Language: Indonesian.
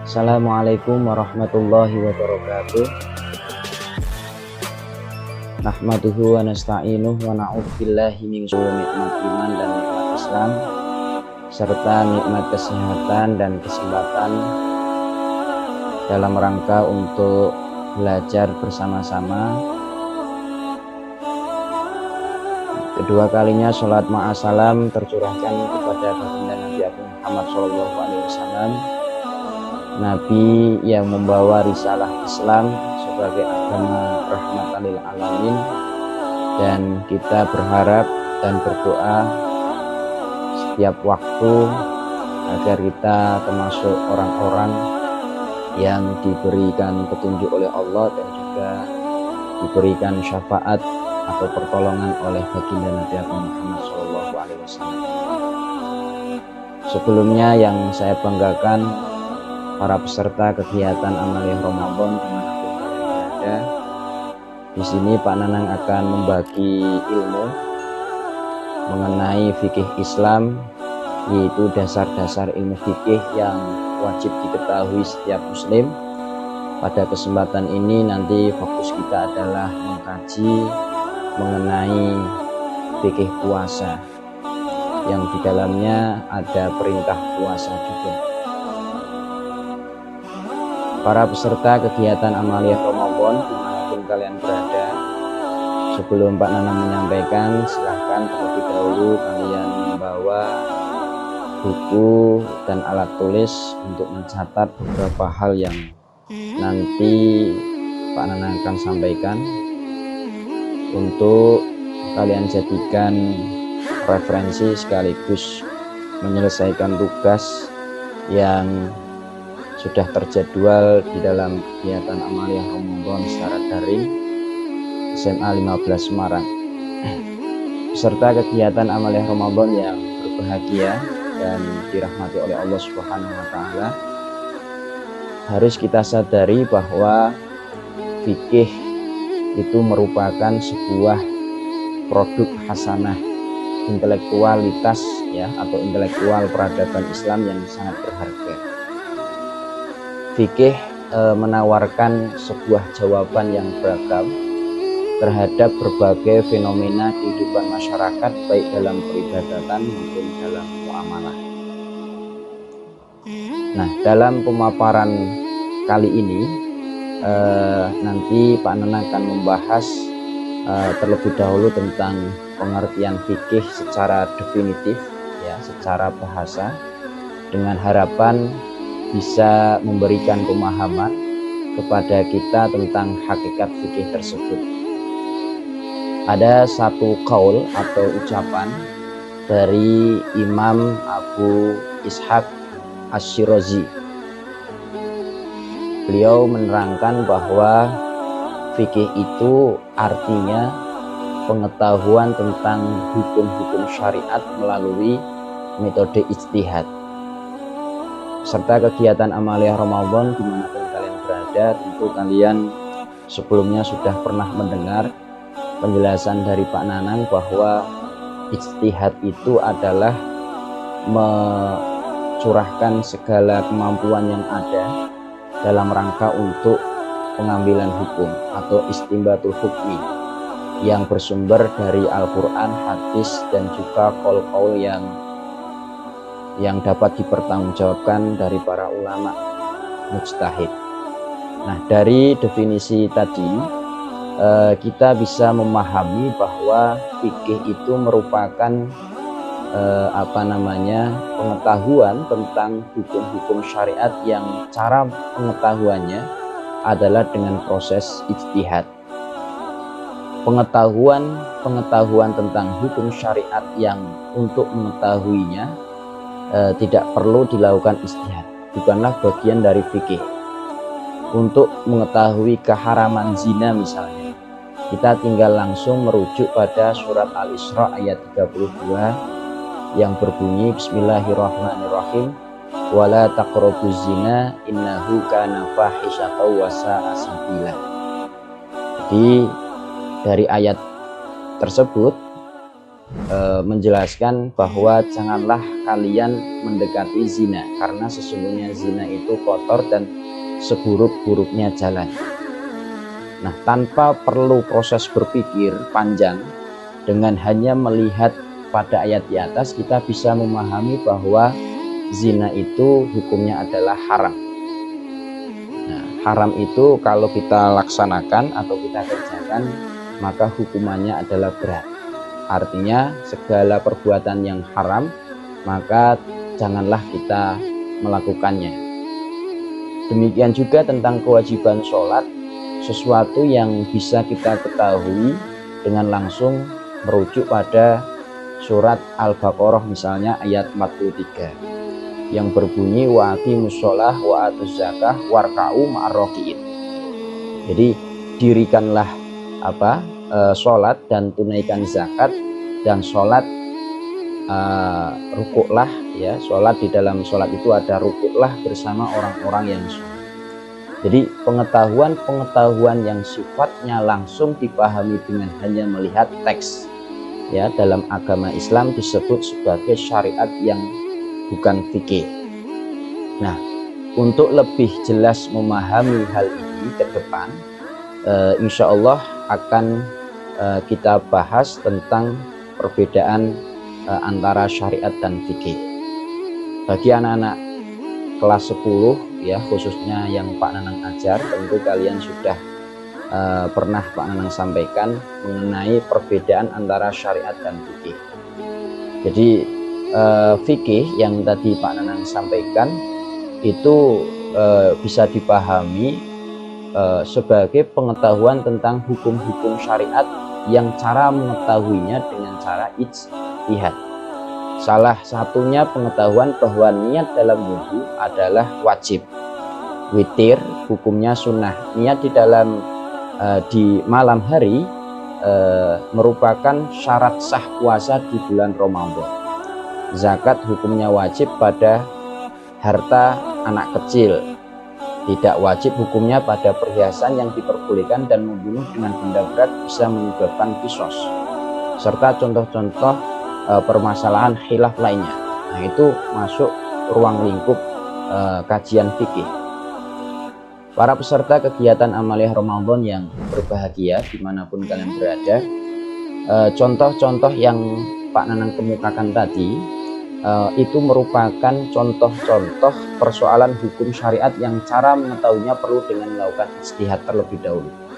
Assalamualaikum warahmatullahi wabarakatuh. Nahmaduhu wa nasta'inuhu wa na'udzubillahi min syururi nikmat iman dan nikmat Islam serta nikmat kesehatan dan kesempatan dalam rangka untuk belajar bersama-sama. Kedua kalinya sholat ma'asalam tercurahkan kepada baginda Nabi Muhammad SAW, Nabi yang membawa risalah Islam sebagai agama rahmatan lil alamin, dan kita berharap dan berdoa setiap waktu agar kita termasuk orang-orang yang diberikan petunjuk oleh Allah dan juga diberikan syafaat atau pertolongan oleh baginda Nabi Muhammad SAW. Sebelumnya yang saya banggakan para peserta kegiatan Amaliyah Ramadan dimanapun kalian berada. Di sini Pak Nanang akan membagi ilmu mengenai fikih Islam, yaitu dasar-dasar ilmu fikih yang wajib diketahui setiap muslim. Pada kesempatan ini nanti fokus kita adalah mengkaji mengenai fikih puasa, yang di dalamnya ada perintah puasa juga. Para peserta kegiatan Amaliyah Ramadan dimanapun kalian berada, sebelum Pak Nanang menyampaikan, silahkan terlebih dahulu kalian membawa buku dan alat tulis untuk mencatat beberapa hal yang nanti Pak Nanang akan sampaikan, untuk kalian jadikan referensi sekaligus menyelesaikan tugas yang sudah terjadwal di dalam kegiatan Amaliyah Ramadan secara daring SMA 15 Semarang. Peserta kegiatan Amaliyah Ramadan yang berbahagia dan dirahmati oleh Allah Subhanahu wa taala, harus kita sadari bahwa fikih itu merupakan sebuah produk hasanah intelektualitas ya, atau intelektual peradaban Islam yang sangat berharga. Fikih menawarkan sebuah jawaban yang beragam terhadap berbagai fenomena kehidupan masyarakat, baik dalam peribadatan maupun dalam muamalah. Nah, dalam pemaparan kali ini nanti Pak Nanang akan membahas terlebih dahulu tentang pengertian fikih secara definitif ya, secara bahasa, dengan harapan bisa memberikan pemahaman kepada kita tentang hakikat fikih tersebut. Ada satu qaul atau ucapan dari Imam Abu Ishaq Asy-Syirazi. Beliau menerangkan bahwa fikih itu artinya pengetahuan tentang hukum-hukum syariat melalui metode ijtihad. Serta kegiatan Amaliyah Ramadan dimanapun kalian berada, tentu kalian sebelumnya sudah pernah mendengar penjelasan dari Pak Nanang bahwa ijtihad itu adalah mencurahkan segala kemampuan yang ada dalam rangka untuk pengambilan hukum atau istimbatul hukmi yang bersumber dari Al-Quran, hadis, dan juga qaul-qaul yang dapat dipertanggungjawabkan dari para ulama mujtahid. Nah, dari definisi tadi kita bisa memahami bahwa fikih itu merupakan pengetahuan tentang hukum-hukum syariat yang cara pengetahuannya adalah dengan proses ijtihad. Pengetahuan tentang hukum syariat yang untuk mengetahuinya tidak perlu dilakukan ijtihad, bukanlah bagian dari fikih. Untuk mengetahui keharaman zina misalnya, kita tinggal langsung merujuk pada surat Al-Isra ayat 32 yang berbunyi Bismillahirrahmanirrahim, wala taqrabuz zina innahu kana fahisyatan wa sa'a sabila. Jadi dari ayat tersebut menjelaskan bahwa janganlah kalian mendekati zina, karena sesungguhnya zina itu kotor dan seburuk-buruknya jalan. Nah, tanpa perlu proses berpikir panjang, dengan hanya melihat pada ayat di atas kita bisa memahami bahwa zina itu hukumnya adalah haram. Nah, haram itu kalau kita laksanakan atau kita kerjakan, maka hukumannya adalah berat. Artinya segala perbuatan yang haram, maka janganlah kita melakukannya. Demikian juga tentang kewajiban sholat, sesuatu yang bisa kita ketahui dengan langsung merujuk pada surat Al-Baqarah misalnya ayat 43 yang berbunyi wa aqimus sholah wa atuz zakah warka'u ma'arroki'in. Jadi dirikanlah sholat dan tunaikan zakat, dan sholat rukuklah, ya, sholat di dalam sholat itu ada rukuklah bersama orang-orang yang sholat. Jadi pengetahuan yang sifatnya langsung dipahami dengan hanya melihat teks, ya, dalam agama Islam disebut sebagai syariat yang bukan fikih. Nah, untuk lebih jelas memahami hal ini ke depan, insya Allah akan kita bahas tentang perbedaan antara syariat dan fikih. Bagi anak-anak kelas 10, ya, khususnya yang Pak Nanang ajar, tentu kalian sudah pernah Pak Nanang sampaikan mengenai perbedaan antara syariat dan fikih. Jadi fikih yang tadi Pak Nanang sampaikan itu bisa dipahami sebagai pengetahuan tentang hukum-hukum syariat yang cara mengetahuinya dengan cara ijtihad. Salah satunya pengetahuan bahwa niat dalam wudhu adalah wajib. Witir hukumnya sunnah. Niat di malam hari merupakan syarat sah puasa di bulan Ramadan. Zakat hukumnya wajib pada harta anak kecil. Tidak wajib hukumnya pada perhiasan yang diperbolehkan dan membunuh dengan benda berat bisa menyebabkan kisos, serta contoh-contoh permasalahan khilaf lainnya. Nah, itu masuk ruang lingkup kajian fikih. Para peserta kegiatan Amaliyah Ramadan yang berbahagia dimanapun kalian berada, contoh-contoh yang Pak Nanang kemukakan tadi itu merupakan contoh-contoh persoalan hukum syariat yang cara mengetahuinya perlu dengan melakukan ijtihad terlebih dahulu.